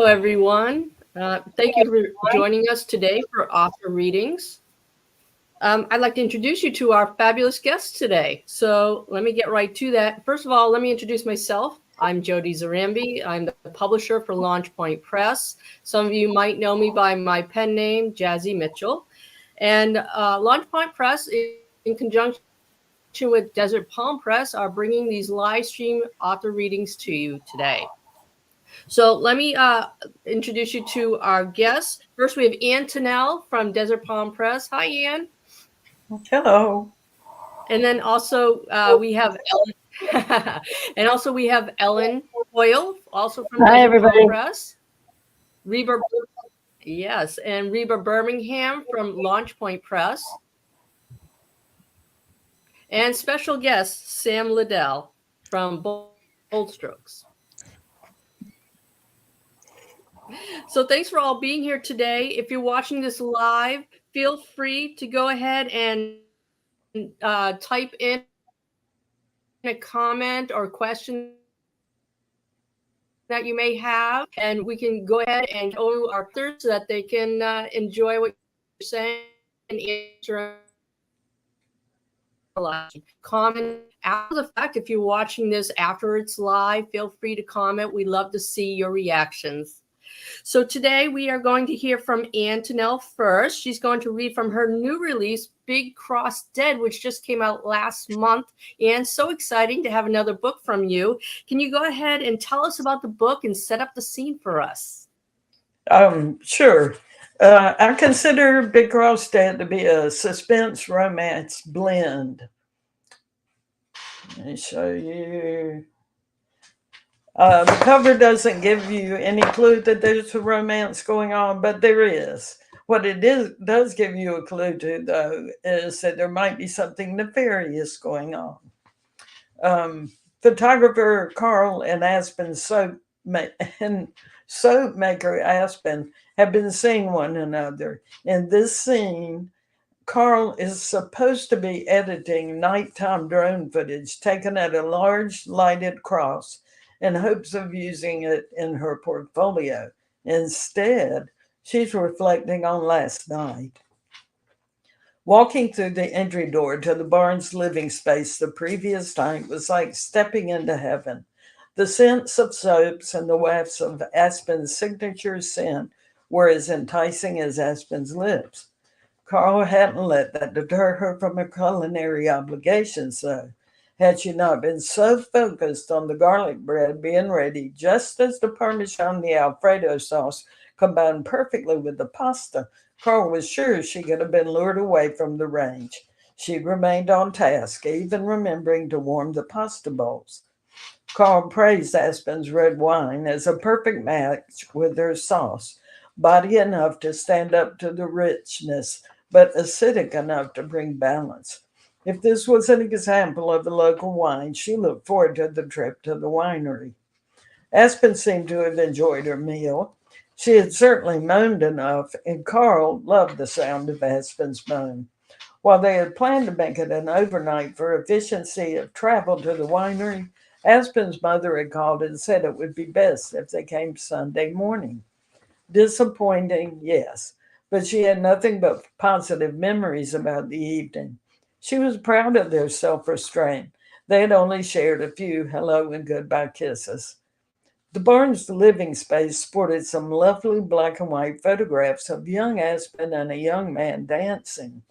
everyone. Thank you for joining us today for author readings. I'd like to introduce you to our fabulous guests today. So let me get right to that. First of all, let me introduce myself. I'm Jody Zarambi. I'm the publisher for Launch Point Press. Some of you might know me by my pen name, Jazzy Mitchell. And Launch Point Press, in conjunction with Desert Palm Press, are bringing these live stream author readings to you today. So let me introduce you to our guests. First, we have Ann Tonnell from Desert Palm Press. Hi, Ann. Hello. And then also we have Ellen. And also we have Ellen Hoil, also from Hi, Desert Palm everybody. Press. Reba, yes, and Reba Birmingham from Launch Point Press. And special guest, Sam Ledel from Bold Strokes. So thanks for all being here today. If you're watching this live, feel free to go ahead and type in a comment or question that you may have, and we can go ahead and go our authors so that they can enjoy what you're saying and answer. Comment after the fact. If you're watching this after it's live, feel free to comment. We love to see your reactions. So today we are going to hear from Ann Tonnell first. She's going to read from her new release, Big Cross Dead, which just came out last month. Ann, so exciting to have another book from you. Can you go ahead and tell us about the book and set up the scene for us? Sure. I consider Big Cross Dead to be a suspense romance blend. Let me show you. The cover doesn't give you any clue that there's a romance going on, but there is. What does give you a clue to, though, is that there might be something nefarious going on. Photographer Carl and Aspen soap maker Aspen have been seeing one another. In this scene, Carl is supposed to be editing nighttime drone footage taken at a large lighted cross in hopes of using it in her portfolio. Instead, she's reflecting on last night. Walking through the entry door to the barn's living space the previous night was like stepping into heaven. The scents of soaps and the wafts of Aspen's signature scent were as enticing as Aspen's lips. Carl hadn't let that deter her from her culinary obligations, though. Had she not been so focused on the garlic bread being ready just as the Parmesan the Alfredo sauce combined perfectly with the pasta, Carl was sure she could have been lured away from the range. She remained on task, even remembering to warm the pasta bowls. Carl praised Aspen's red wine as a perfect match with her sauce, body enough to stand up to the richness, but acidic enough to bring balance. If this was an example of a local wine, she looked forward to the trip to the winery. Aspen seemed to have enjoyed her meal. She had certainly moaned enough, and Carl loved the sound of Aspen's moan. While they had planned to make it an overnight for efficiency of travel to the winery, Aspen's mother had called and said it would be best if they came Sunday morning. Disappointing, yes, but she had nothing but positive memories about the evening. She was proud of their self restraint. They had only shared a few hello and goodbye kisses. The barn's living space sported some lovely black and white photographs of young Aspen and a young man dancing.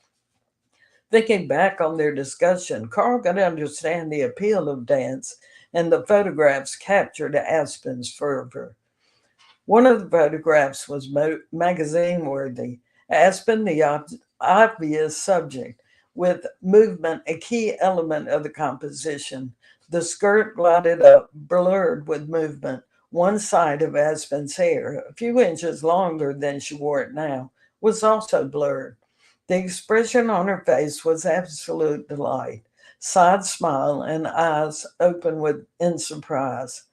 Thinking back on their discussion, Carl could understand the appeal of dance, and the photographs captured Aspen's fervor. One of the photographs was magazine worthy. Aspen, the obvious subject, with movement a key element of the composition. The skirt glided up, blurred with movement. One side of Aspen's hair, a few inches longer than she wore it now, was also blurred. The expression on her face was absolute delight, side smile and eyes open in surprise.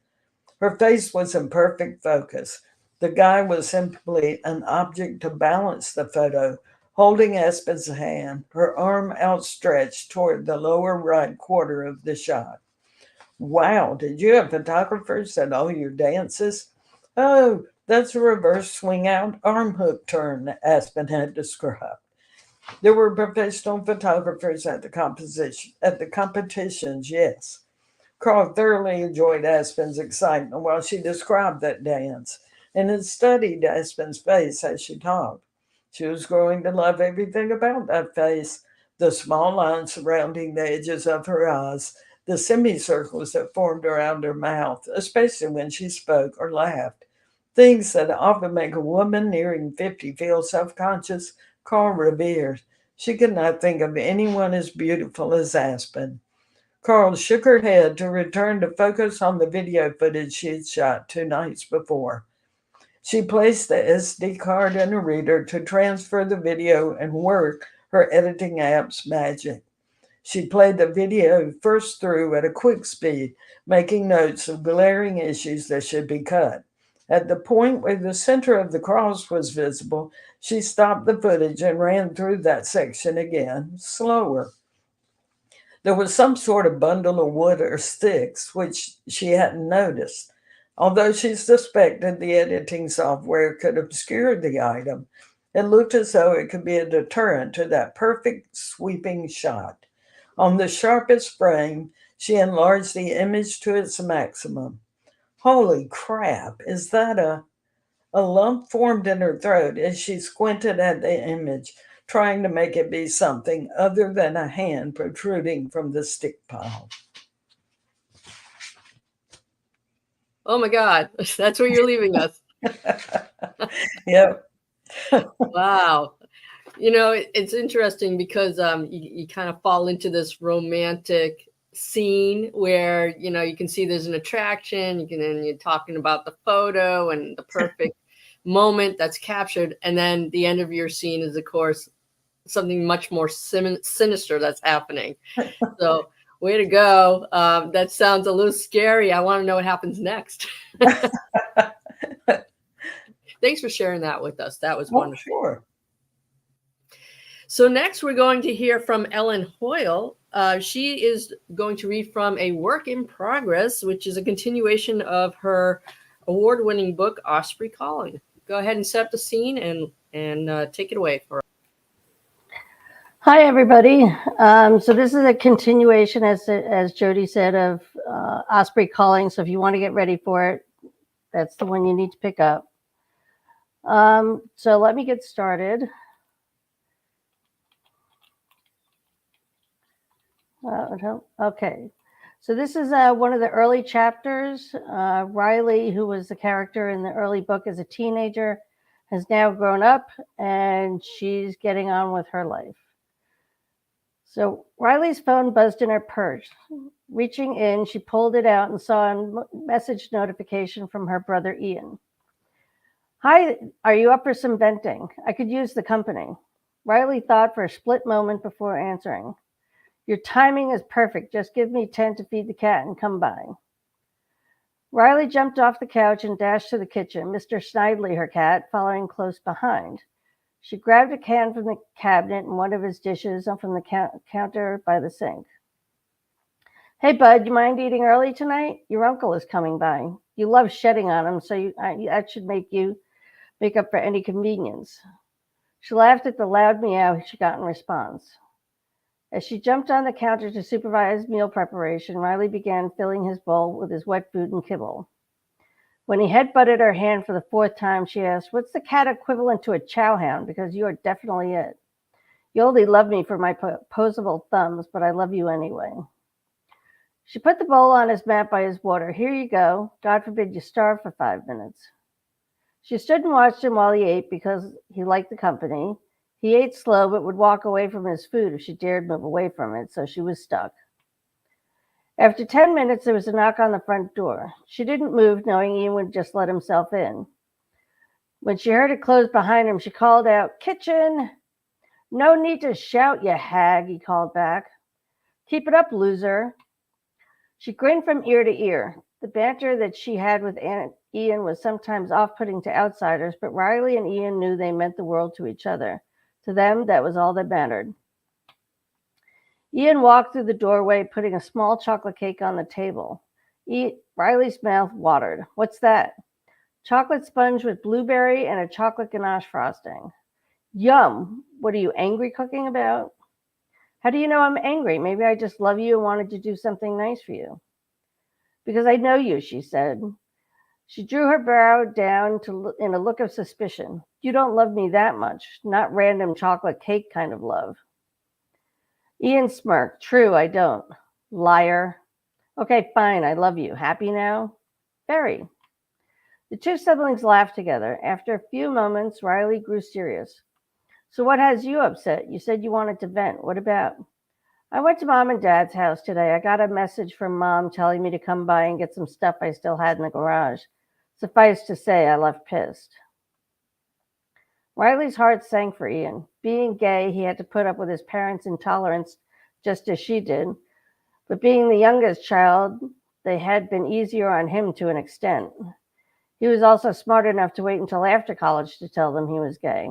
Her face was in perfect focus. The guy was simply an object to balance the photo, holding Aspen's hand, her arm outstretched toward the lower right quarter of the shot. Wow, did you have photographers at all your dances? Oh, That's a reverse swing out arm hook turn, Aspen had described. There were professional photographers at the competitions, yes. Carl thoroughly enjoyed Aspen's excitement while she described that dance and had studied Aspen's face as she talked. She was growing to love everything about that face, the small lines surrounding the edges of her eyes, the semicircles that formed around her mouth, especially when she spoke or laughed. Things that often make a woman nearing 50 feel self conscious, Carl revered. She could not think of anyone as beautiful as Aspen. Carl shook her head to return to focus on the video footage she had shot 2 nights before. She placed the SD card in a reader to transfer the video and work her editing app's magic. She played the video first through at a quick speed, making notes of glaring issues that should be cut. At the point where the center of the cross was visible, she stopped the footage and ran through that section again, slower. There was some sort of bundle of wood or sticks, which she hadn't noticed. Although she suspected the editing software could obscure the item, it looked as though it could be a deterrent to that perfect sweeping shot. On the sharpest frame, she enlarged the image to its maximum. Holy crap, is that a lump formed in her throat as she squinted at the image, trying to make it be something other than a hand protruding from the stick pile. Oh my God, that's where you're leaving us. Yep. Wow. It's interesting because you kind of fall into this romantic scene where you can see there's an attraction, and you're talking about the photo and the perfect moment that's captured, and then the end of your scene is, of course, something much more sinister that's happening. So way to go. That sounds a little scary. I want to know what happens next. Thanks for sharing that with us. That was wonderful. Sure. So next we're going to hear from Ellen Hoil. She is going to read from A Work in Progress, which is a continuation of her award-winning book, Osprey Calling. Go ahead and set up the scene and take it away for us. Hi, everybody. So this is a continuation, as Jody said, of Osprey Calling. So if you want to get ready for it, that's the one you need to pick up. So let me get started. Okay. So this is one of the early chapters. Riley, who was the character in the early book as a teenager, has now grown up and she's getting on with her life. So Riley's phone buzzed in her purse. Reaching in, she pulled it out and saw a message notification from her brother Ian. Hi, are you up for some venting? I could use the company. Riley thought for a split moment before answering. Your timing is perfect. Just give me 10 to feed the cat and come by. Riley jumped off the couch and dashed to the kitchen, Mr. Snidely, her cat, following close behind. She grabbed a can from the cabinet and one of his dishes from the counter by the sink. Hey, bud, you mind eating early tonight? Your uncle is coming by. You love shedding on him, so that should make up for any convenience. She laughed at the loud meow she got in response. As she jumped on the counter to supervise meal preparation, Riley began filling his bowl with his wet food and kibble. When he headbutted her hand for the fourth time, she asked, what's the cat equivalent to a chowhound? Because you are definitely it. You only love me for my opposable thumbs, but I love you anyway. She put the bowl on his mat by his water. Here you go. God forbid you starve for 5 minutes. She stood and watched him while he ate because he liked the company. He ate slow, but would walk away from his food if she dared move away from it, so she was stuck. After 10 minutes, there was a knock on the front door. She didn't move, knowing Ian would just let himself in. When she heard it close behind him, she called out, Kitchen! No need to shout, you hag, he called back. Keep it up, loser. She grinned from ear to ear. The banter that she had with Ian was sometimes off-putting to outsiders, but Riley and Ian knew they meant the world to each other. To them, that was all that mattered. Ian walked through the doorway, putting a small chocolate cake on the table. Riley's mouth watered. What's that? Chocolate sponge with blueberry and a chocolate ganache frosting. Yum! What are you angry cooking about? How do you know I'm angry? Maybe I just love you and wanted to do something nice for you. Because I know you, she said. She drew her brow down in a look of suspicion. You don't love me that much, not random chocolate cake kind of love. Ian smirked. True, I don't. Liar. Okay, fine, I love you. Happy now? Very. The two siblings laughed together. After a few moments, Riley grew serious. So what has you upset? You said you wanted to vent. What about? I went to Mom and Dad's house today. I got a message from Mom telling me to come by and get some stuff I still had in the garage. Suffice to say, I left pissed. Riley's heart sank for Ian. Being gay, he had to put up with his parents' intolerance just as she did. But being the youngest child, they had been easier on him to an extent. He was also smart enough to wait until after college to tell them he was gay.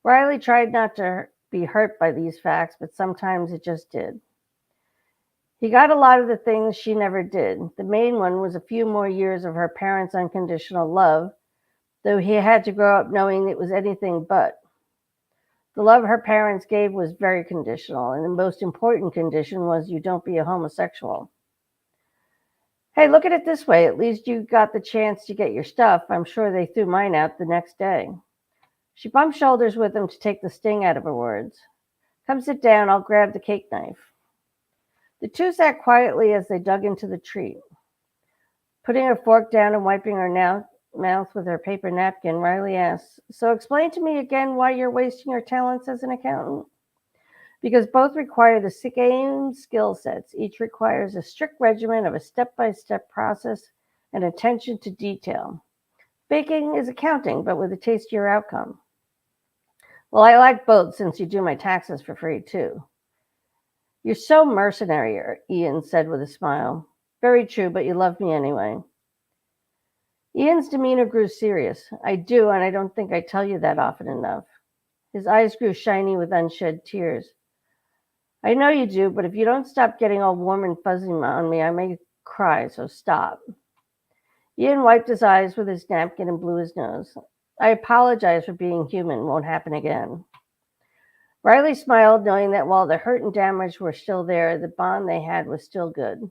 Riley tried not to be hurt by these facts, but sometimes it just did. He got a lot of the things she never did. The main one was a few more years of her parents' unconditional love, though he had to grow up knowing it was anything but. The love her parents gave was very conditional, and the most important condition was you don't be a homosexual. Hey, look at it this way. At least you got the chance to get your stuff. I'm sure they threw mine out the next day. She bumped shoulders with him to take the sting out of her words. Come sit down. I'll grab the cake knife. The two sat quietly as they dug into the treat. Putting her fork down and wiping her mouth with her paper napkin, Riley asked, So explain to me again why you're wasting your talents as an accountant. Because both require the same skill sets. Each requires a strict regimen of a step-by-step process and attention to detail. Baking is accounting, but with a tastier outcome. Well, I like both since you do my taxes for free, too. You're so mercenary, Ian said with a smile. Very true, but you love me anyway. Ian's demeanor grew serious. I do, and I don't think I tell you that often enough. His eyes grew shiny with unshed tears. I know you do, but if you don't stop getting all warm and fuzzy on me, I may cry, so stop. Ian wiped his eyes with his napkin and blew his nose. I apologize for being human. Won't happen again. Riley smiled, knowing that while the hurt and damage were still there, the bond they had was still good.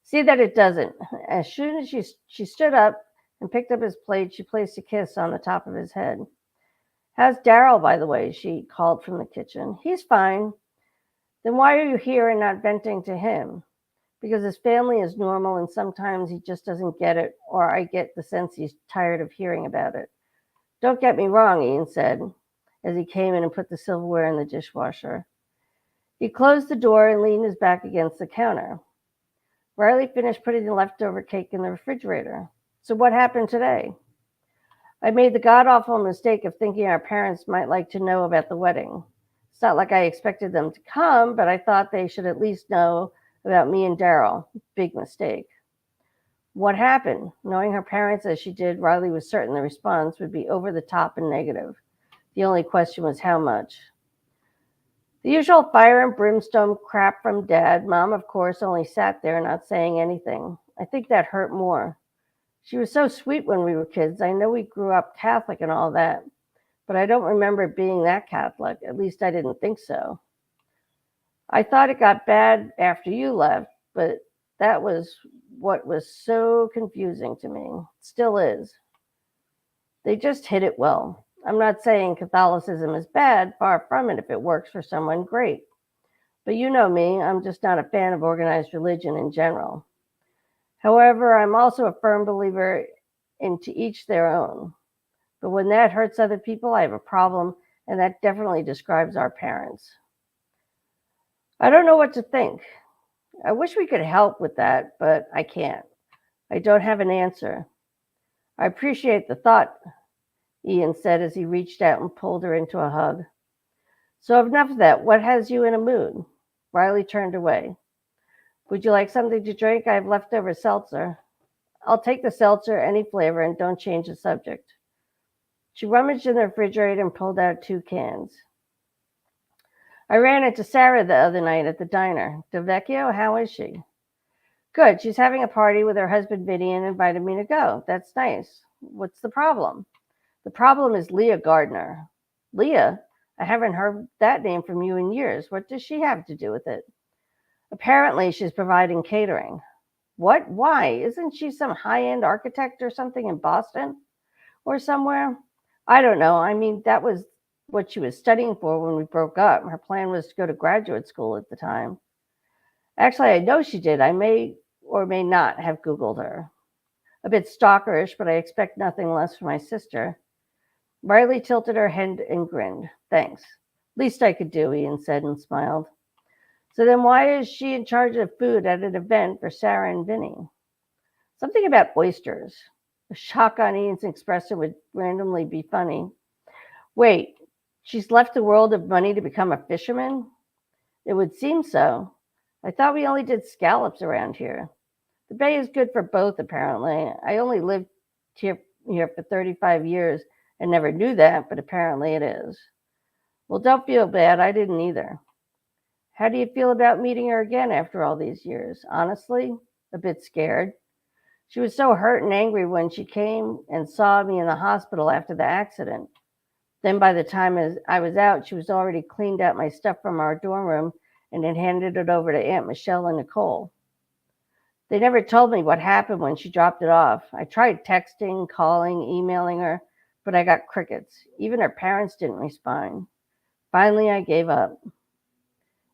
See that it doesn't. As soon as she stood up and picked up his plate, she placed a kiss on the top of his head. How's Daryl, by the way? She called from the kitchen. He's fine. Then why are you here and not venting to him? Because his family is normal and sometimes he just doesn't get it, or I get the sense he's tired of hearing about it. Don't get me wrong, Ian said, as he came in and put the silverware in the dishwasher. He closed the door and leaned his back against the counter. Riley finished putting the leftover cake in the refrigerator. So what happened today? I made the god-awful mistake of thinking our parents might like to know about the wedding. It's not like I expected them to come, but I thought they should at least know about me and Daryl. Big mistake. What happened? Knowing her parents as she did, Riley was certain the response would be over the top and negative. The only question was how much. The usual fire and brimstone crap from Dad. Mom, of course, only sat there not saying anything. I think that hurt more. She was so sweet when we were kids. I know we grew up Catholic and all that, but I don't remember being that Catholic. At least I didn't think so. I thought it got bad after you left, but that was what was so confusing to me. Still is. They just hit it well. I'm not saying Catholicism is bad, far from it. If it works for someone, great. But you know me, I'm just not a fan of organized religion in general. However, I'm also a firm believer in to each their own. But when that hurts other people, I have a problem, and that definitely describes our parents. I don't know what to think. I wish we could help with that, but I can't. I don't have an answer. I appreciate the thought, Ian said as he reached out and pulled her into a hug. So enough of that. What has you in a mood? Riley turned away. Would you like something to drink? I have leftover seltzer. I'll take the seltzer, any flavor, and don't change the subject. She rummaged in the refrigerator and pulled out 2 cans. I ran into Sarah the other night at the diner. Del Vecchio, how is she? Good. She's having a party with her husband, Vinny, and invited me to go. That's nice. What's the problem? The problem is Leah Gardner. Leah? I haven't heard that name from you in years. What does she have to do with it? Apparently, she's providing catering. What? Why? Isn't she some high-end architect or something in Boston or somewhere? I don't know. I mean, that was what she was studying for when we broke up. Her plan was to go to graduate school at the time. Actually, I know she did. I may or may not have Googled her. A bit stalkerish, but I expect nothing less from my sister. Riley tilted her head and grinned. Thanks. Least I could do, Ian said and smiled. So then why is she in charge of food at an event for Sarah and Vinny? Something about oysters. A shock on Ian's expression would randomly be funny. Wait, she's left the world of money to become a fisherman? It would seem so. I thought we only did scallops around here. The bay is good for both, apparently. I only lived here for 35 years and never knew that, but apparently it is. Well, don't feel bad. I didn't either. How do you feel about meeting her again after all these years? Honestly, a bit scared. She was so hurt and angry when she came and saw me in the hospital after the accident. Then by the time I was out, she was already cleaned out my stuff from our dorm room and had handed it over to Aunt Michelle and Nicole. They never told me what happened when she dropped it off. I tried texting, calling, emailing her, but I got crickets. Even her parents didn't respond. Finally, I gave up.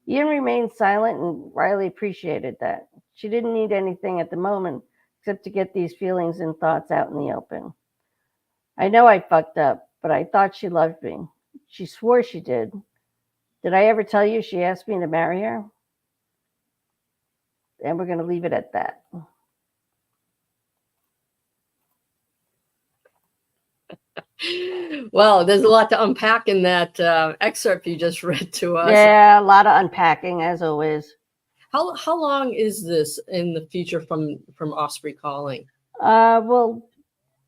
Ian remained silent, and Riley appreciated that. She didn't need anything at the moment except to get these feelings and thoughts out in the open. I know I fucked up, but I thought she loved me. She swore she did. Did I ever tell you she asked me to marry her? And we're going to leave it at that. Well, there's a lot to unpack in that excerpt you just read to us. Yeah, a lot of unpacking, as always. How long is this in the future from Osprey Calling? Well,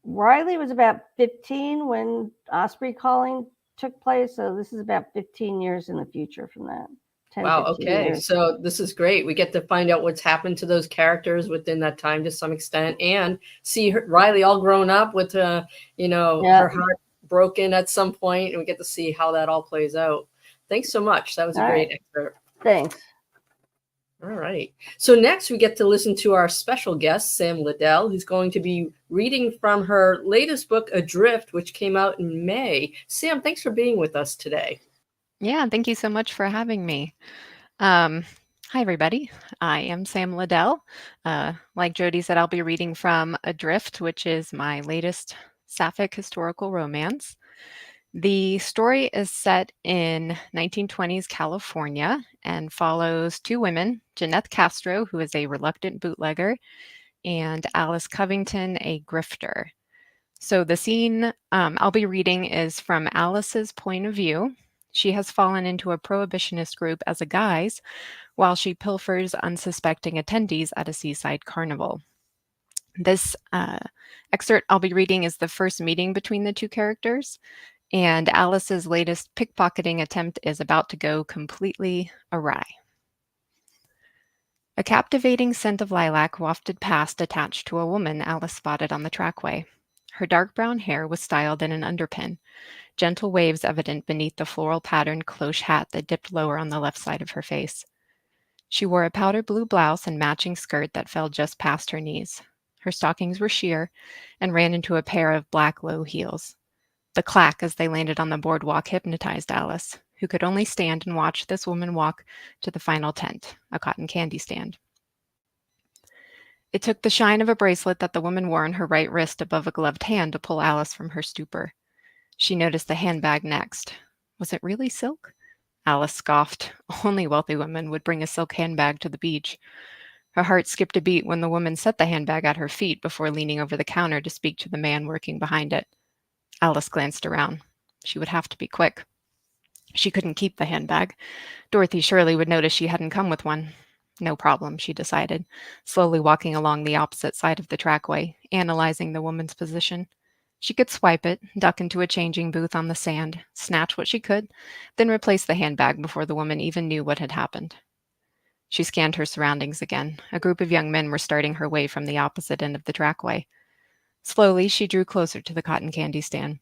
Riley was about 15 when Osprey Calling took place, so this is about 15 years in the future from that. 10, Wow, okay. Years. So this is great. We get to find out what's happened to those characters within that time to some extent and see Riley all grown up with, her heart broken at some point, and we get to see how that all plays out. Thanks so much. That was a great excerpt. Thanks. All right. So next we get to listen to our special guest, Sam Ledel, who's going to be reading from her latest book, Adrift, which came out in May. Sam, thanks for being with us today. Yeah, thank you so much for having me. Hi, everybody. I am Sam Ledel. Like Jody said, I'll be reading from Adrift, which is my latest sapphic historical romance. The story is set in 1920s California and follows two women, Jeanette Castro, who is a reluctant bootlegger, and Alice Covington, a grifter. So the scene I'll be reading is from Alice's point of view. She has fallen into a prohibitionist group as a guise while she pilfers unsuspecting attendees at a seaside carnival. This excerpt I'll be reading is the first meeting between the two characters, and Alice's latest pickpocketing attempt is about to go completely awry. A captivating scent of lilac wafted past attached to a woman Alice spotted on the trackway. Her dark brown hair was styled in an underpin, gentle waves evident beneath the floral-patterned cloche hat that dipped lower on the left side of her face. She wore a powder blue blouse and matching skirt that fell just past her knees. Her stockings were sheer and ran into a pair of black low heels. The clack as they landed on the boardwalk hypnotized Alice, who could only stand and watch this woman walk to the final tent, a cotton candy stand. It took the shine of a bracelet that the woman wore on her right wrist above a gloved hand to pull Alice from her stupor. She noticed the handbag next. Was it really silk? Alice scoffed. Only wealthy women would bring a silk handbag to the beach. Her heart skipped a beat when the woman set the handbag at her feet before leaning over the counter to speak to the man working behind it. Alice glanced around. She would have to be quick. She couldn't keep the handbag. Dorothy surely would notice she hadn't come with one. No problem, she decided, slowly walking along the opposite side of the trackway, analyzing the woman's position. She could swipe it, duck into a changing booth on the sand, snatch what she could, then replace the handbag before the woman even knew what had happened. She scanned her surroundings again. A group of young men were starting her way from the opposite end of the trackway. Slowly, she drew closer to the cotton candy stand.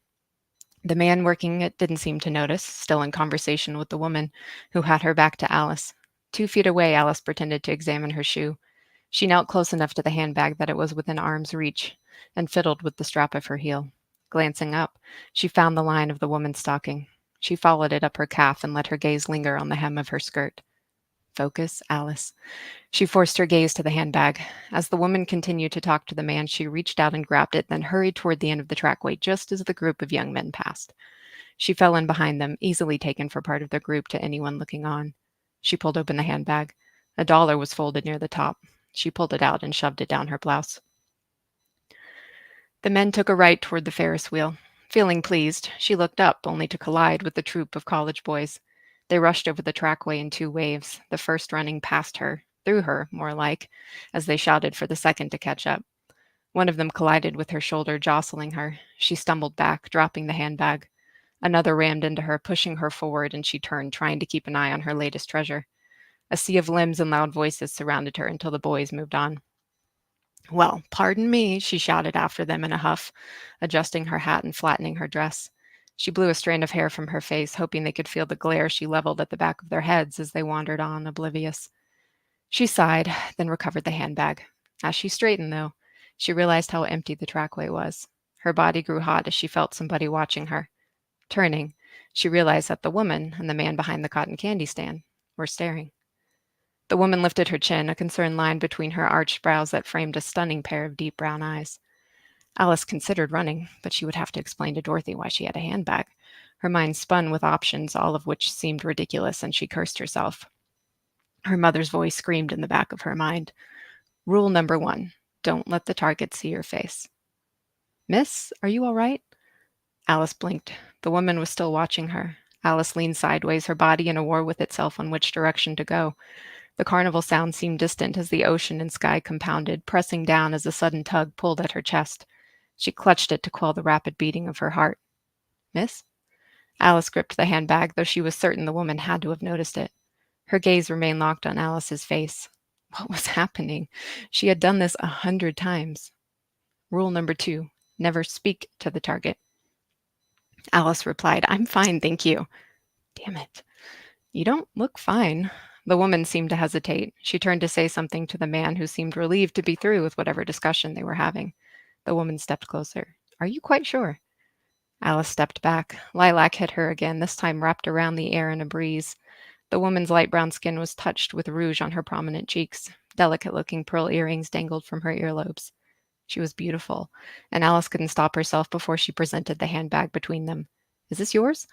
The man working it didn't seem to notice, still in conversation with the woman, who had her back to Alice. 2 feet away, Alice pretended to examine her shoe. She knelt close enough to the handbag that it was within arm's reach, and fiddled with the strap of her heel. Glancing up, she found the line of the woman's stocking. She followed it up her calf and let her gaze linger on the hem of her skirt. Focus, Alice. She forced her gaze to the handbag. As the woman continued to talk to the man, she reached out and grabbed it, then hurried toward the end of the trackway just as the group of young men passed. She fell in behind them, easily taken for part of the group to anyone looking on. She pulled open the handbag. $1 was folded near the top. She pulled it out and shoved it down her blouse. The men took a right toward the Ferris wheel. Feeling pleased, she looked up, only to collide with the troop of college boys. They rushed over the trackway in 2 waves, the first running past her, through her, more like, as they shouted for the second to catch up. One of them collided with her shoulder, jostling her. She stumbled back, dropping the handbag. Another rammed into her, pushing her forward, and she turned, trying to keep an eye on her latest treasure. A sea of limbs and loud voices surrounded her until the boys moved on. "Well, pardon me," she shouted after them in a huff, adjusting her hat and flattening her dress. She blew a strand of hair from her face, hoping they could feel the glare she leveled at the back of their heads as they wandered on, oblivious. She sighed, then recovered the handbag. As she straightened, though, she realized how empty the trackway was. Her body grew hot as she felt somebody watching her. Turning, she realized that the woman and the man behind the cotton candy stand were staring. The woman lifted her chin, a concerned line between her arched brows that framed a stunning pair of deep brown eyes. Alice considered running, but she would have to explain to Dorothy why she had a handbag. Her mind spun with options, all of which seemed ridiculous, and she cursed herself. Her mother's voice screamed in the back of her mind. Rule number 1, don't let the target see your face. "Miss, are you all right?" Alice blinked. The woman was still watching her. Alice leaned sideways, her body in a war with itself on which direction to go. The carnival sound seemed distant as the ocean and sky compounded, pressing down as a sudden tug pulled at her chest. She clutched it to quell the rapid beating of her heart. "Miss?" Alice gripped the handbag, though she was certain the woman had to have noticed it. Her gaze remained locked on Alice's face. What was happening? She had done this 100 times. Rule number 2, never speak to the target. Alice replied, "I'm fine, thank you." Damn it. "You don't look fine." The woman seemed to hesitate. She turned to say something to the man, who seemed relieved to be through with whatever discussion they were having. The woman stepped closer. "Are you quite sure?" Alice stepped back. Lilac hit her again, this time wrapped around the air in a breeze. The woman's light brown skin was touched with rouge on her prominent cheeks. Delicate-looking pearl earrings dangled from her earlobes. She was beautiful, and Alice couldn't stop herself before she presented the handbag between them. "Is this yours?"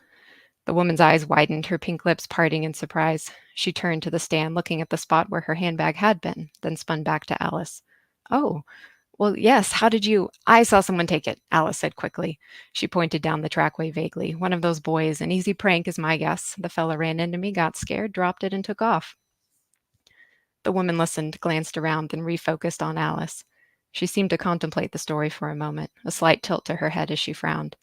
The woman's eyes widened, her pink lips parting in surprise. She turned to the stand, looking at the spot where her handbag had been, then spun back to Alice. "Oh, well, yes, how did you—" "I saw someone take it," Alice said quickly. She pointed down the trackway vaguely. "One of those boys, an easy prank is my guess. The fella ran into me, got scared, dropped it, and took off." The woman listened, glanced around, then refocused on Alice. She seemed to contemplate the story for a moment, a slight tilt to her head as she frowned.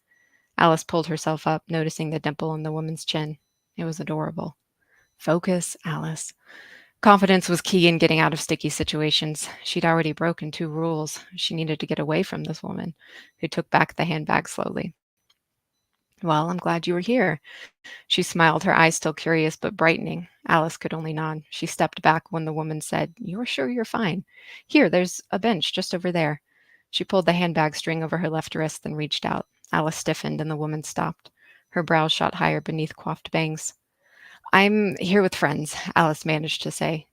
Alice pulled herself up, noticing the dimple in the woman's chin. It was adorable. Focus, Alice. Confidence was key in getting out of sticky situations. She'd already broken 2 rules. She needed to get away from this woman, who took back the handbag slowly. "Well, I'm glad you were here." She smiled, her eyes still curious but brightening. Alice could only nod. She stepped back when the woman said, "You're sure you're fine? Here, there's a bench just over there." She pulled the handbag string over her left wrist, then reached out. Alice stiffened, and the woman stopped. Her brows shot higher beneath coiffed bangs. "I'm here with friends," Alice managed to say.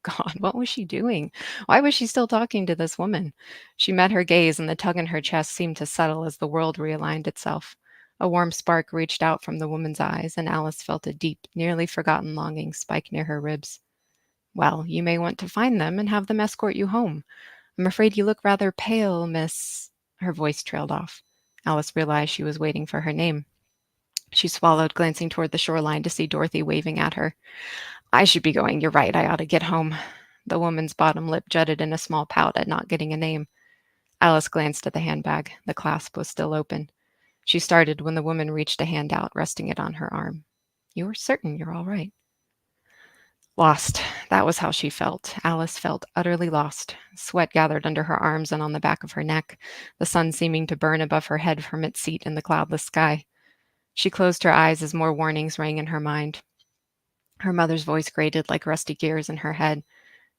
God, what was she doing? Why was she still talking to this woman? She met her gaze, and the tug in her chest seemed to settle as the world realigned itself. A warm spark reached out from the woman's eyes, and Alice felt a deep, nearly forgotten longing spike near her ribs. "Well, you may want to find them and have them escort you home. I'm afraid you look rather pale, Miss—" Her voice trailed off. Alice realized she was waiting for her name. She swallowed, glancing toward the shoreline to see Dorothy waving at her. "I should be going. You're right. I ought to get home." The woman's bottom lip jutted in a small pout at not getting a name. Alice glanced at the handbag. The clasp was still open. She started when the woman reached a hand out, resting it on her arm. "You're certain you're all right?" Lost. That was how she felt. Alice felt utterly lost. Sweat gathered under her arms and on the back of her neck, the sun seeming to burn above her head from its seat in the cloudless sky. She closed her eyes as more warnings rang in her mind. Her mother's voice grated like rusty gears in her head.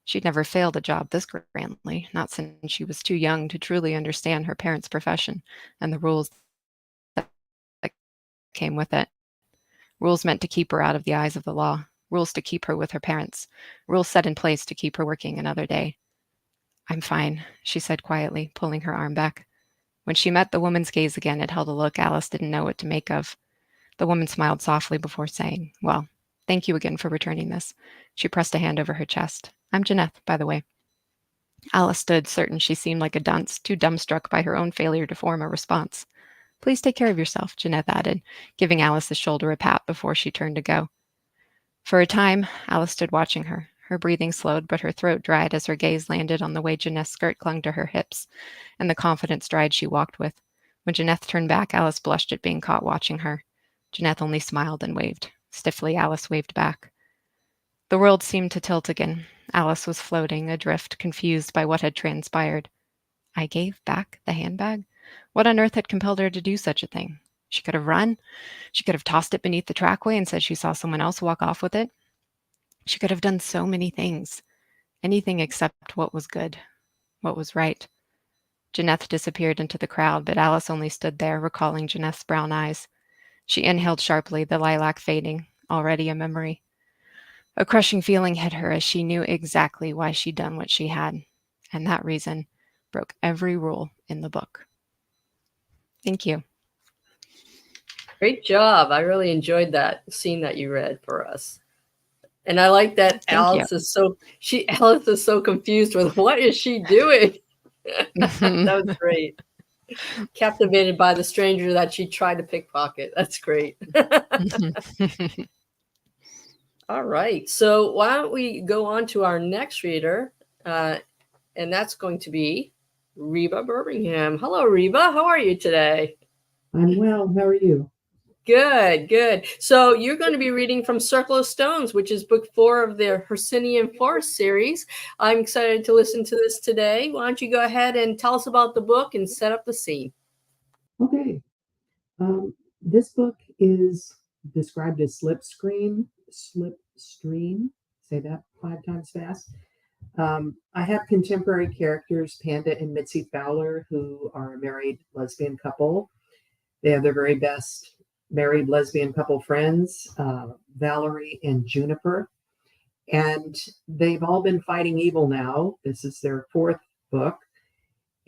She'd never failed a job this grandly, not since she was too young to truly understand her parents' profession and the rules that came with it. Rules meant to keep her out of the eyes of the law. Rules to keep her with her parents. Rules set in place to keep her working another day. I'm fine, she said quietly, pulling her arm back. When she met the woman's gaze again, it held a look Alice didn't know what to make of. The woman smiled softly before saying, "Well, thank you again for returning this." She pressed a hand over her chest. "I'm Jeanette, by the way." Alice stood, certain she seemed like a dunce, too dumbstruck by her own failure to form a response. "Please take care of yourself," Jeanette added, giving Alice's shoulder a pat before she turned to go. For a time, Alice stood watching her. Her breathing slowed, but her throat dried as her gaze landed on the way Jeanette's skirt clung to her hips and the confident stride she walked with. When Jeanette turned back, Alice blushed at being caught watching her. Jeanette only smiled and waved. Stiffly, Alice waved back. The world seemed to tilt again. Alice was floating, adrift, confused by what had transpired. I gave back the handbag? What on earth had compelled her to do such a thing? She could have run. She could have tossed it beneath the trackway and said she saw someone else walk off with it. She could have done so many things. Anything except what was good, what was right. Jeanette disappeared into the crowd, but Alice only stood there, recalling Jeanette's brown eyes. She inhaled sharply, the lilac fading, already a memory. A crushing feeling hit her as she knew exactly why she'd done what she had, and that reason broke every rule in the book. Thank you. Great job. I really enjoyed that scene that you read for us. And I like that Alice is so confused with what is she doing? That was great. Captivated by the stranger that she tried to pickpocket. That's great. All right. So why don't we go on to our next reader? And that's going to be Reba Birmingham. Hello, Reba. How are you today? I'm well. How are you? Good, good. So you're going to be reading from Circle of Stones, which is book 4 of the Hercynian Forest series. I'm excited to listen to this today. Why don't you go ahead and tell us about the book and set up the scene? Okay. This book is described as slipstream. Say that 5 times fast. I have contemporary characters, Panda and Mitzi Fowler, who are a married lesbian couple. They have their very best married lesbian couple friends, Valerie and Juniper. And they've all been fighting evil now. This is their 4th book.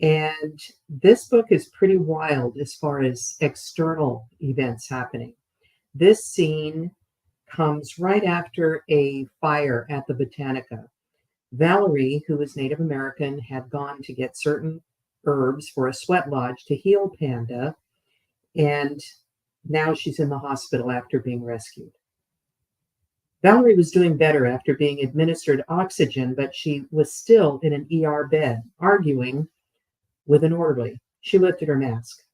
And this book is pretty wild as far as external events happening. This scene comes right after a fire at the Botanica. Valerie, who is Native American, had gone to get certain herbs for a sweat lodge to heal Panda. And now she's in the hospital after being rescued. Valerie was doing better after being administered oxygen, but she was still in an ER bed, arguing with an orderly. She lifted her mask.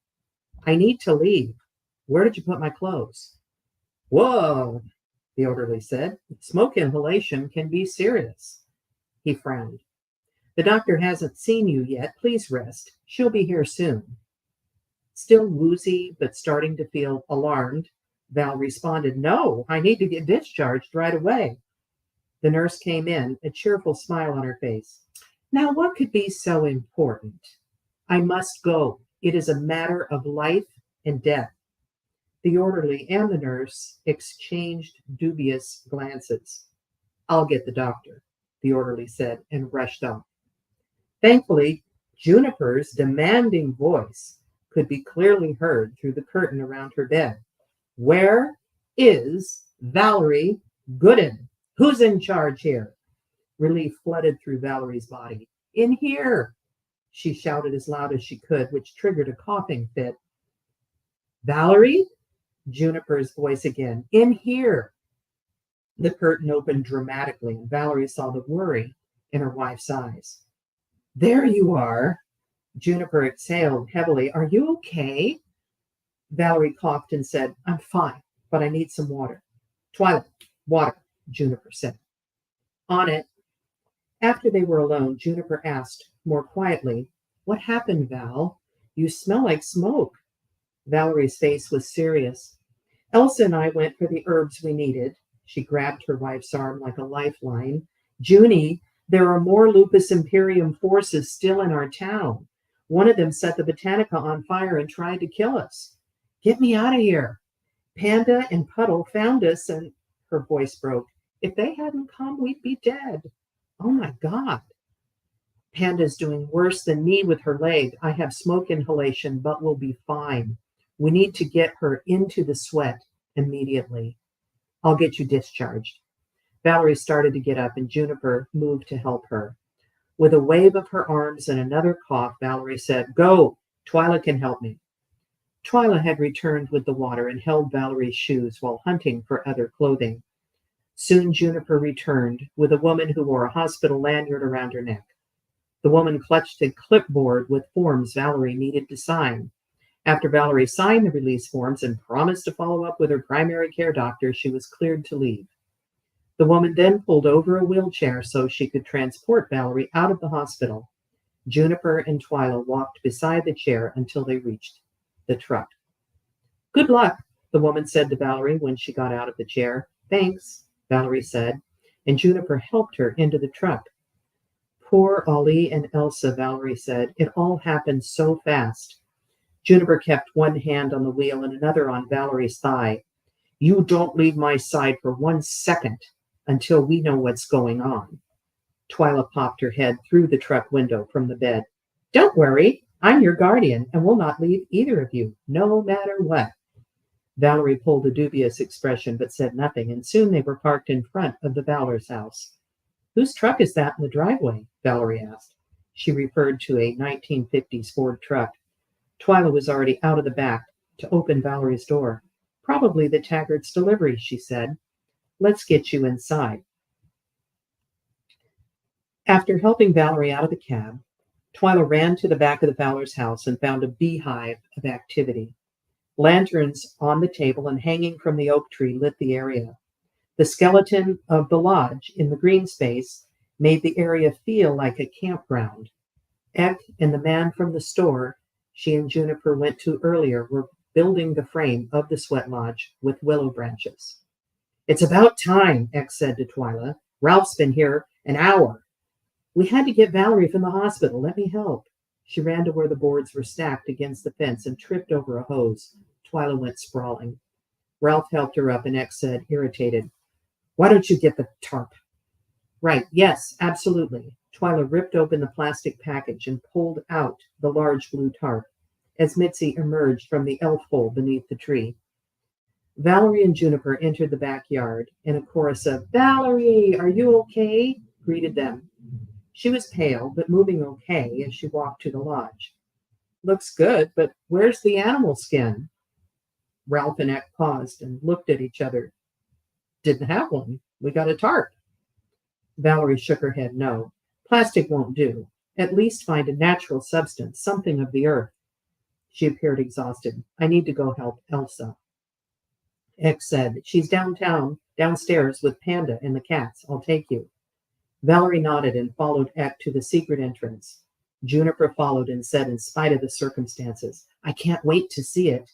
"I need to leave. Where did you put my clothes?" "Whoa," the orderly said. "Smoke inhalation can be serious." He frowned. "The doctor hasn't seen you yet. Please rest. She'll be here soon." Still woozy, but starting to feel alarmed, Val responded, "No, I need to get discharged right away." The nurse came in, a cheerful smile on her face. "Now, what could be so important?" "I must go. It is a matter of life and death." The orderly and the nurse exchanged dubious glances. "I'll get the doctor," the orderly said, and rushed off. Thankfully, Juniper's demanding voice could be clearly heard through the curtain around her bed. "Where is Valerie Gooden? Who's in charge here?" Relief flooded through Valerie's body. "In here," she shouted as loud as she could, which triggered a coughing fit. "Valerie?" Juniper's voice again. "In here." The curtain opened dramatically, and Valerie saw the worry in her wife's eyes. "There you are." Juniper exhaled heavily. "Are you okay?" Valerie coughed and said, "I'm fine, but I need some water." "Twilight, water," Juniper said. On it. After they were alone, Juniper asked more quietly, "What happened, Val? You smell like smoke." Valerie's face was serious. "Elsa and I went for the herbs we needed." She grabbed her wife's arm like a lifeline. "Junie, there are more Lupus Imperium forces still in our town. One of them set the Botanica on fire and tried to kill us. Get me out of here. Panda and Puddle found us and—" Her voice broke. "If they hadn't come, we'd be dead." "Oh my God." "Panda's doing worse than me with her leg. I have smoke inhalation, but we'll be fine. We need to get her into the sweat immediately. I'll get you discharged." Valerie started to get up, and Juniper moved to help her. With a wave of her arms and another cough, Valerie said, "Go. Twyla can help me." Twyla had returned with the water and held Valerie's shoes while hunting for other clothing. Soon Juniper returned with a woman who wore a hospital lanyard around her neck. The woman clutched a clipboard with forms Valerie needed to sign. After Valerie signed the release forms and promised to follow up with her primary care doctor, she was cleared to leave. The woman then pulled over a wheelchair so she could transport Valerie out of the hospital. Juniper and Twyla walked beside the chair until they reached the truck. "Good luck," the woman said to Valerie when she got out of the chair. "Thanks," Valerie said, and Juniper helped her into the truck. "Poor Ollie and Elsa," Valerie said. "It all happened so fast." Juniper kept one hand on the wheel and another on Valerie's thigh. "You don't leave my side for 1 second until we know what's going on." Twyla popped her head through the truck window from the bed. "Don't worry. I'm your guardian, and will not leave either of you, no matter what." Valerie pulled a dubious expression but said nothing, and soon they were parked in front of the Valor's house. "Whose truck is that in the driveway?" Valerie asked. She referred to a 1950s Ford truck. Twyla was already out of the back to open Valerie's door. "Probably the Taggart's delivery," she said. "Let's get you inside." After helping Valerie out of the cab, Twyla ran to the back of the Valor's house and found a beehive of activity. Lanterns on the table and hanging from the oak tree lit the area. The skeleton of the lodge in the green space made the area feel like a campground. Eck and the man from the store she and Juniper went to earlier were building the frame of the sweat lodge with willow branches. "It's about time," Eck said to Twyla. "Ralph's been here an hour." "We had to get Valerie from the hospital. Let me help." She ran to where the boards were stacked against the fence and tripped over a hose. Twyla went sprawling. Ralph helped her up, and Eck said, irritated, "Why don't you get the tarp?" "Right, yes, absolutely." Twyla ripped open the plastic package and pulled out the large blue tarp as Mitzi emerged from the elf hole beneath the tree. Valerie and Juniper entered the backyard, and a chorus of "Valerie, are you okay?" greeted them. She was pale, but moving okay as she walked to the lodge. "Looks good, but where's the animal skin?" Ralph and Eck paused and looked at each other. "Didn't have one. We got a tarp." Valerie shook her head no. "Plastic won't do. At least find a natural substance, something of the earth." She appeared exhausted. "I need to go help Elsa." Eck said, "She's downstairs with Panda and the cats. I'll take you." Valerie nodded and followed Eck to the secret entrance. Juniper followed and said, in spite of the circumstances, "I can't wait to see it."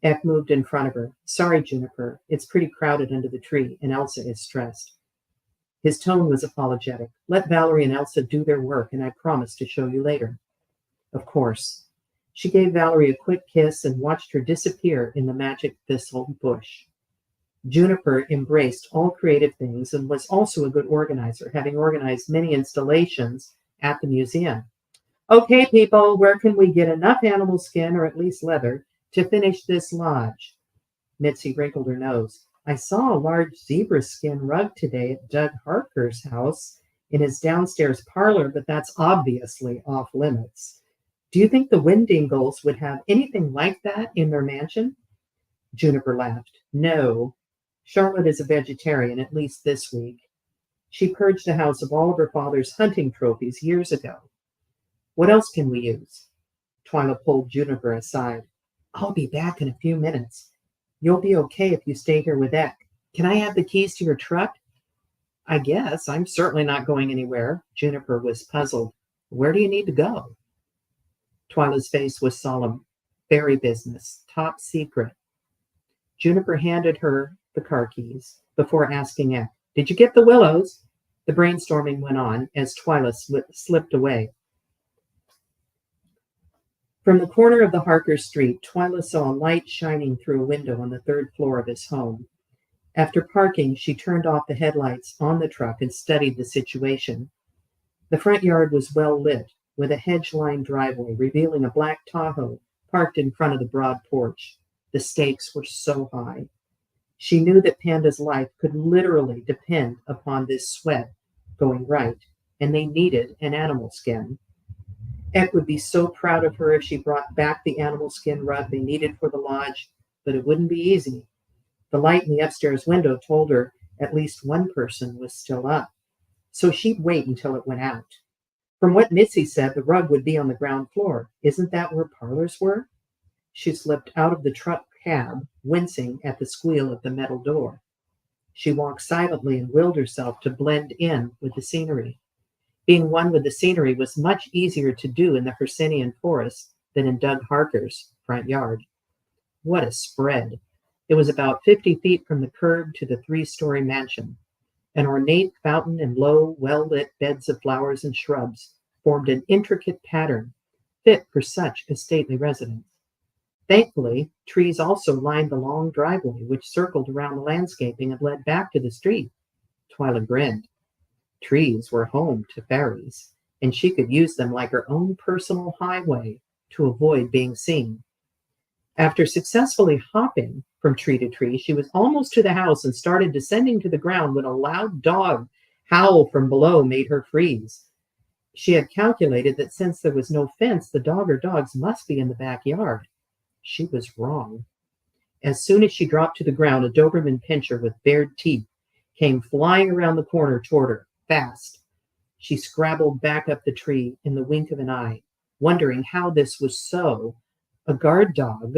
Eck moved in front of her. "Sorry, Juniper. It's pretty crowded under the tree, and Elsa is stressed." His tone was apologetic. "Let Valerie and Elsa do their work, and I promise to show you later." "Of course." She gave Valerie a quick kiss and watched her disappear in the magic thistle bush. Juniper embraced all creative things and was also a good organizer, having organized many installations at the museum. "Okay, people, where can we get enough animal skin, or at least leather, to finish this lodge?" Mitzi wrinkled her nose. "I saw a large zebra skin rug today at Doug Harker's house in his downstairs parlor, but that's obviously off limits. Do you think the Windingles would have anything like that in their mansion?" Juniper laughed. "No. Charlotte is a vegetarian, at least this week. She purged the house of all of her father's hunting trophies years ago. What else can we use?" Twyla pulled Juniper aside. "I'll be back in a few minutes. You'll be okay if you stay here with Eck. Can I have the keys to your truck?" I guess. I'm certainly not going anywhere. Juniper was puzzled. Where do you need to go? Twyla's face was solemn. Fairy business. Top secret. Juniper handed her the car keys before asking Eck, "Did you get the willows?" The brainstorming went on as Twyla slipped away. From the corner of the Harker Street, Twyla saw a light shining through a window on the third floor of his home. After parking, she turned off the headlights on the truck and studied the situation. The front yard was well lit, with a hedge-lined driveway revealing a black Tahoe parked in front of the broad porch. The stakes were so high. She knew that Panda's life could literally depend upon this sweat going right, and they needed an animal skin. Eck would be so proud of her if she brought back the animal skin rug they needed for the lodge, but it wouldn't be easy. The light in the upstairs window told her at least one person was still up, so she'd wait until it went out. From what Mitzi said, the rug would be on the ground floor. Isn't that where parlors were? She slipped out of the truck cab, wincing at the squeal of the metal door. She walked silently and willed herself to blend in with the scenery. Being one with the scenery was much easier to do in the Hercynian forest than in Doug Harker's front yard. What a spread! It was about 50 feet from the curb to the 3-story mansion. An ornate fountain and low, well-lit beds of flowers and shrubs formed an intricate pattern fit for such a stately residence. Thankfully, trees also lined the long driveway which circled around the landscaping and led back to the street. Twyla grinned. Trees were home to fairies, and she could use them like her own personal highway to avoid being seen. After successfully hopping from tree to tree, she was almost to the house and started descending to the ground when a loud dog howl from below made her freeze. She had calculated that since there was no fence, the dog or dogs must be in the backyard. She was wrong. As soon as she dropped to the ground, a Doberman pinscher with bared teeth came flying around the corner toward her, fast. She scrabbled back up the tree in the wink of an eye, wondering how this was so. A guard dog.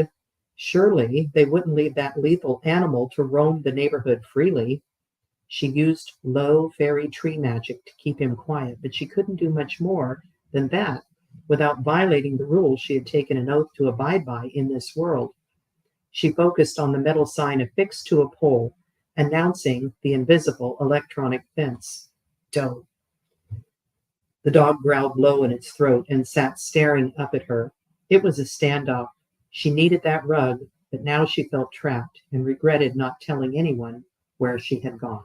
Surely they wouldn't leave that lethal animal to roam the neighborhood freely. She used low fairy tree magic to keep him quiet, but she couldn't do much more than that without violating the rules she had taken an oath to abide by in this world. She focused on the metal sign affixed to a pole, announcing the invisible electronic fence. Doe. The dog growled low in its throat and sat staring up at her. It was a standoff. She needed that rug, but now she felt trapped and regretted not telling anyone where she had gone.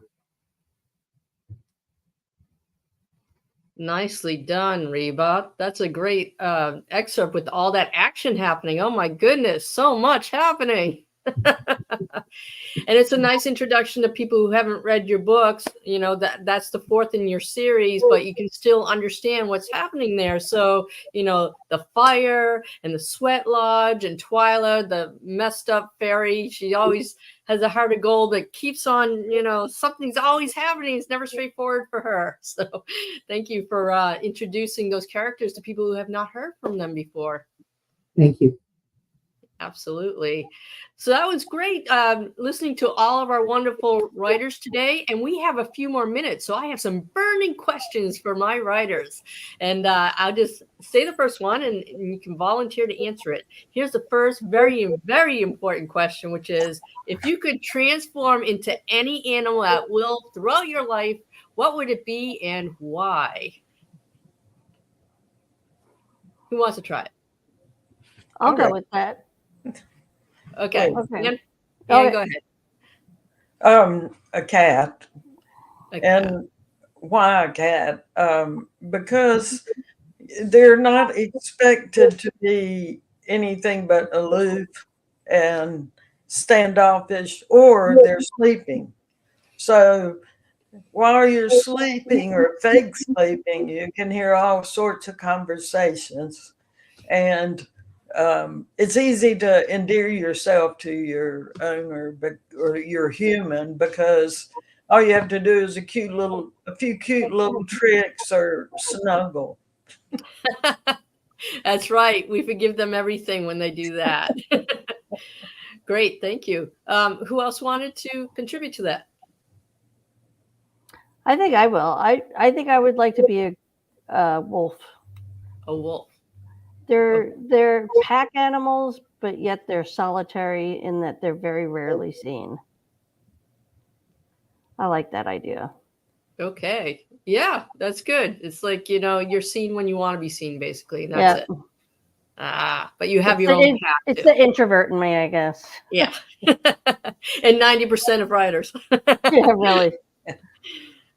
Nicely done, Reba. That's a great excerpt with all that action happening. Oh my goodness, so much happening. And it's a nice introduction to people who haven't read your books. You know, that's the 4th in your series, but you can still understand what's happening there. So, you know, the fire and the sweat lodge and Twyla, the messed up fairy, she always has a heart of gold that keeps on, you know, something's always happening. It's never straightforward for her. So thank you for introducing those characters to people who have not heard from them before. Thank you. Absolutely. So that was great listening to all of our wonderful writers today. And we have a few more minutes. So I have some burning questions for my writers. And I'll just say the first one and you can volunteer to answer it. Here's the first very, very important question, which is, if you could transform into any animal at will throughout your life, what would it be and why? Who wants to try it? I'll go with that. Okay. Okay. Ann, Okay. go ahead. A cat. Okay. And why a cat? Because they're not expected to be anything but aloof and standoffish, or they're sleeping. So while you're sleeping or fake sleeping, you can hear all sorts of conversations. And it's easy to endear yourself to your owner, or your human, because all you have to do is a few cute little tricks or snuggle. That's right. We forgive them everything when they do that. Great. Thank you. Who else wanted to contribute to that? I think I will. I think I would like to be a wolf. A wolf. They're pack animals, but yet they're solitary in that they're very rarely seen. I like that idea. Okay. Yeah, that's good. It's like, you're seen when you want to be seen, basically. That's Yeah. it. But you have your own path It's too. the introvert in me, I guess. Yeah. And 90% of writers. Yeah, really.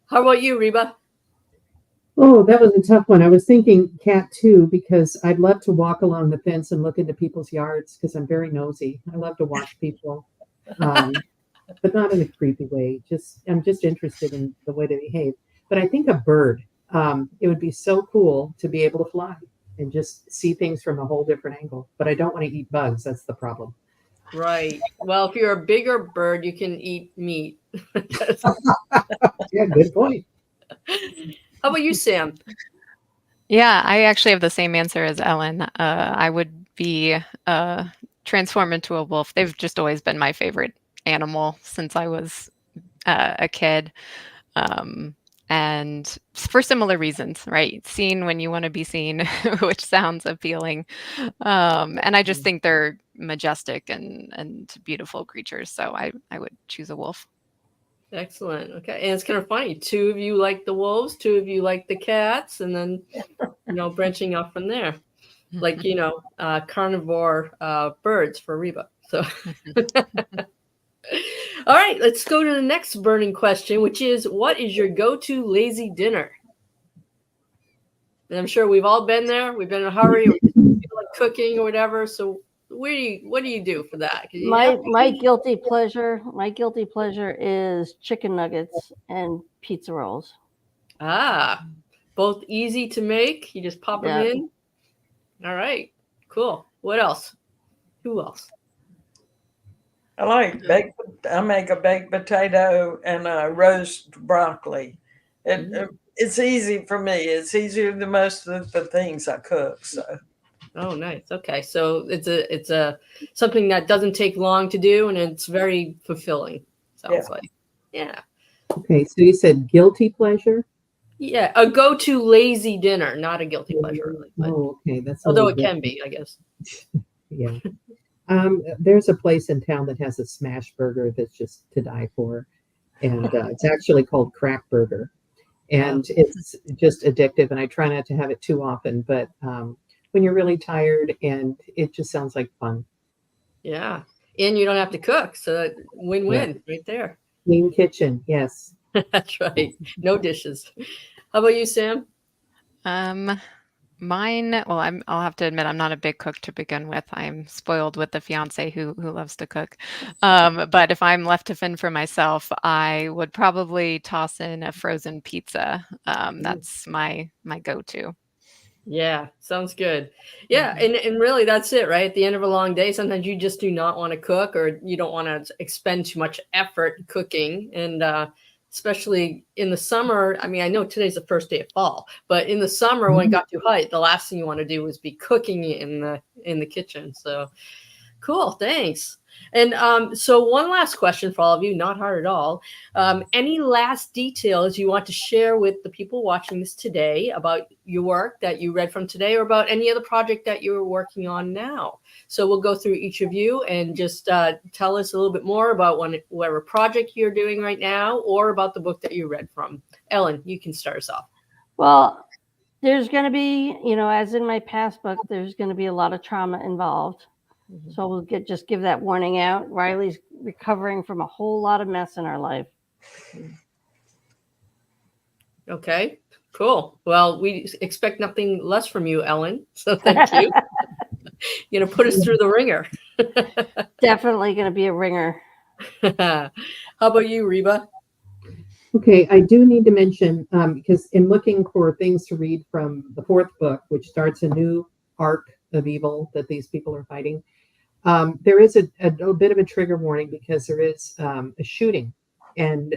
How about you, Reba? Oh, that was a tough one. I was thinking cat too, because I'd love to walk along the fence and look into people's yards because I'm very nosy. I love to watch people, but not in a creepy way. I'm just interested in the way they behave. But I think a bird. It would be so cool to be able to fly and just see things from a whole different angle. But I don't want to eat bugs. That's the problem. Right. Well, if you're a bigger bird, you can eat meat. Yeah, good point. How about you, Sam? Yeah, I actually have the same answer as Ellen. I would be transform into a wolf. They've just always been my favorite animal since I was a kid. And for similar reasons, right? Seen when you want to be seen, which sounds appealing. And I just think they're majestic and beautiful creatures. So I would choose a wolf. Excellent. Okay. And it's kind of funny. Two of you like the wolves, two of you like the cats, and then, branching off from there. Like, carnivore birds for Reba. So, all right, let's go to the next burning question, which is, what is your go-to lazy dinner? And I'm sure we've all been there. We've been in a hurry, or feel like cooking or whatever. So what do you do for that? My guilty pleasure is chicken nuggets and pizza rolls. Both easy to make. You just pop them in. All right, cool. What else? Who else? I make a baked potato and a roast broccoli. It's easy for me. It's easier than most of the things I cook. So. Oh, nice. Okay, so it's a something that doesn't take long to do, and it's very fulfilling. Sounds like, yeah. Okay, so you said guilty pleasure. Yeah, a go-to lazy dinner, not a guilty pleasure, really. But, okay, that's although it can be, I guess. Yeah. There's a place in town that has a smash burger that's just to die for, and it's actually called Crack Burger, and it's just addictive. And I try not to have it too often, but when you're really tired, and it just sounds like fun. Yeah, and you don't have to cook, so win-win right there. Clean kitchen, yes. That's right. No dishes. How about you, Sam? Mine, well, I'll have to admit I'm not a big cook to begin with. I'm spoiled with a fiance who loves to cook. But if I'm left to fend for myself, I would probably toss in a frozen pizza. That's my go-to. Yeah, sounds good. Yeah, and really that's it, right? At the end of a long day, sometimes you just do not want to cook, or you don't want to expend too much effort cooking. And especially in the summer, I mean, I know today's the first day of fall, but in the summer when it got too hot, the last thing you want to do is be cooking in the kitchen. So cool, thanks. And so one last question for all of you, not hard at all. Any last details you want to share with the people watching this today about your work that you read from today, or about any other project that you're working on now? So we'll go through each of you and just tell us a little bit more about whatever project you're doing right now, or about the book that you read from. Ellen, you can start us off. Well, there's going to be, as in my past book, there's going to be a lot of trauma involved. So we'll just give that warning out. Riley's recovering from a whole lot of mess in our life. Okay, cool. Well, we expect nothing less from you, Ellen. So thank you. You're going to put us through the ringer. Definitely going to be a ringer. How about you, Reba? Okay, I do need to mention, because in looking for things to read from the fourth book, which starts a new arc of evil that these people are fighting, there is a bit of a trigger warning, because there is a shooting, and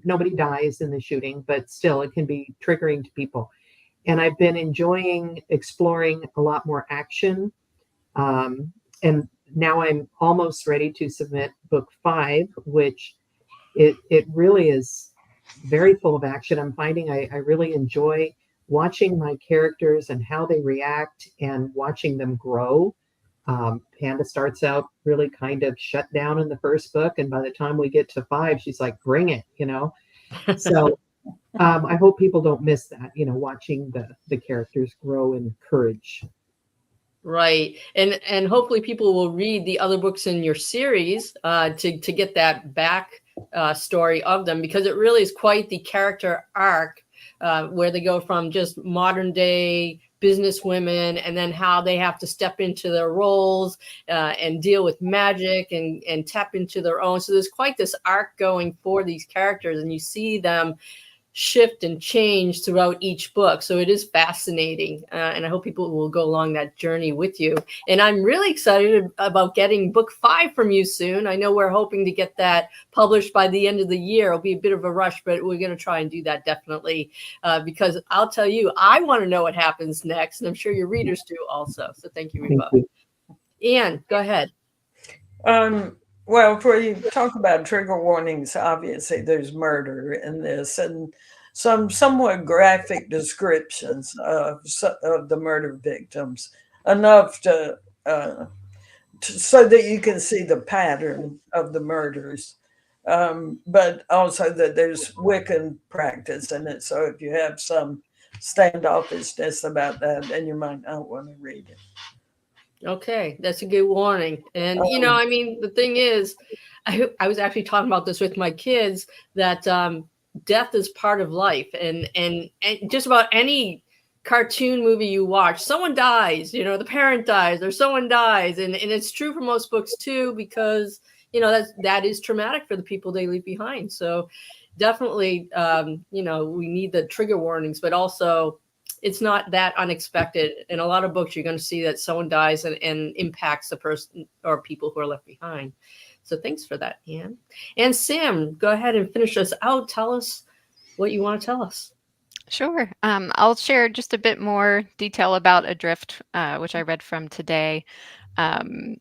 nobody dies in the shooting, but still it can be triggering to people. And I've been enjoying exploring a lot more action, and now I'm almost ready to submit book 5, which it really is very full of action. I'm finding I really enjoy watching my characters and how they react and watching them grow. Panda starts out really kind of shut down in the first book, and by the time we get to 5, she's like, "Bring it," you know. So I hope people don't miss that, you know, watching the characters grow in courage. Right. And hopefully people will read the other books in your series to get that back story of them, because it really is quite the character arc where they go from just modern day business women, and then how they have to step into their roles and deal with magic and tap into their own. So there's quite this arc going for these characters, and you see them shift and change throughout each book. So it is fascinating. And I hope people will go along that journey with you. And I'm really excited about getting book 5 from you soon. I know we're hoping to get that published by the end of the year. It'll be a bit of a rush, but we're going to try and do that definitely. Because I'll tell you, I want to know what happens next. And I'm sure your readers do also. So thank you, Reba. Thank you. Ann, go ahead. Well, before you talk about trigger warnings, obviously there's murder in this and some somewhat graphic descriptions of the murder victims, enough so that you can see the pattern of the murders, but also that there's Wiccan practice in it. So if you have some standoffishness about that, then you might not want to read it. Okay, that's a good warning. And, you know, I mean, the thing is, I was actually talking about this with my kids, that death is part of life. And just about any cartoon movie you watch, someone dies, you know, the parent dies or someone dies. And it's true for most books, too, because, you know, that is traumatic for the people they leave behind. So definitely, you know, we need the trigger warnings, but also it's not that unexpected. In a lot of books, you're going to see that someone dies and impacts the person or people who are left behind. So thanks for that, Ann. And Sam, go ahead and finish us out. Tell us what you want to tell us. Sure. I'll share just a bit more detail about Adrift, which I read from today, and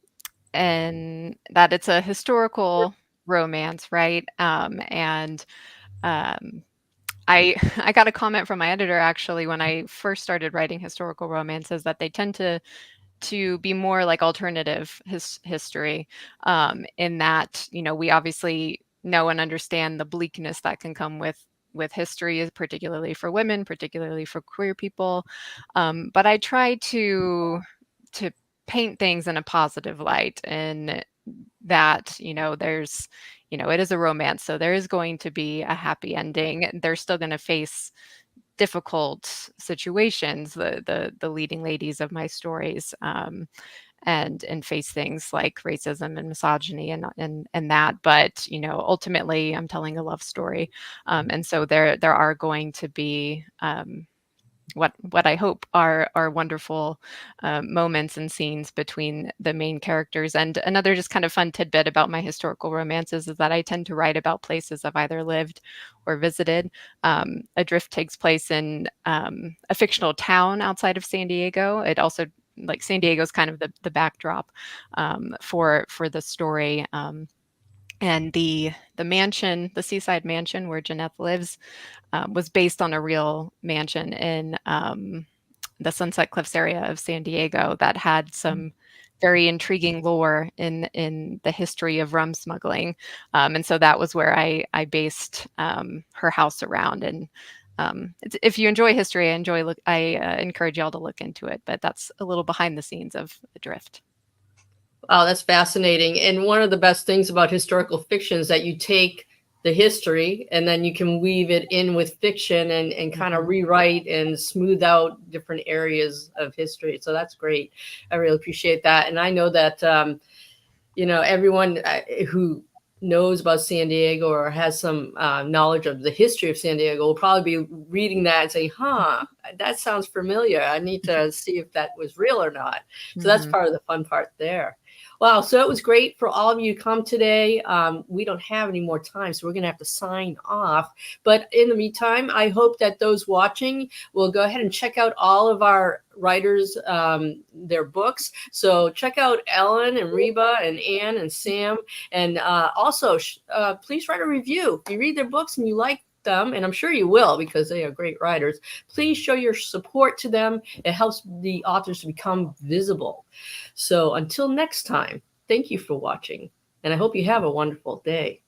that it's a historical romance, right? And I I got a comment from my editor actually when I first started writing historical romances that they tend to be more like alternative history, in that, you know, we obviously know and understand the bleakness that can come with history, particularly for women, particularly for queer people. But I try to paint things in a positive light, and that, you know, there's, you know, it is a romance, so there is going to be a happy ending. They're still going to face difficult situations, the leading ladies of my stories, and face things like racism and misogyny and that. But, you know, ultimately, I'm telling a love story, and so there are going to be what I hope are wonderful moments and scenes between the main characters. And another just kind of fun tidbit about my historical romances is that I tend to write about places I've either lived or visited. Adrift takes place in a fictional town outside of San Diego. It also, like, San Diego is kind of the backdrop for the story. And the mansion, the seaside mansion where Jeanette lives, was based on a real mansion in the Sunset Cliffs area of San Diego that had some very intriguing lore in the history of rum smuggling. And so that was where I based her house around. And if you enjoy history, I encourage y'all to look into it. But that's a little behind the scenes of Adrift. Oh, that's fascinating. And one of the best things about historical fiction is that you take the history and then you can weave it in with fiction and kind of rewrite and smooth out different areas of history. So that's great. I really appreciate that. And I know that, you know, everyone who knows about San Diego or has some knowledge of the history of San Diego will probably be reading that and saying, huh, that sounds familiar. I need to see if that was real or not. So that's part of the fun part there. Wow. So it was great for all of you to come today. We don't have any more time, so we're going to have to sign off. But in the meantime, I hope that those watching will go ahead and check out all of our writers, their books. So check out Ellen and Reba and Ann and Sam. And also, please write a review. If you read their books and you like them, and I'm sure you will because they are great writers, please show your support to them. It helps the authors to become visible. So until next time, thank you for watching, and I hope you have a wonderful day.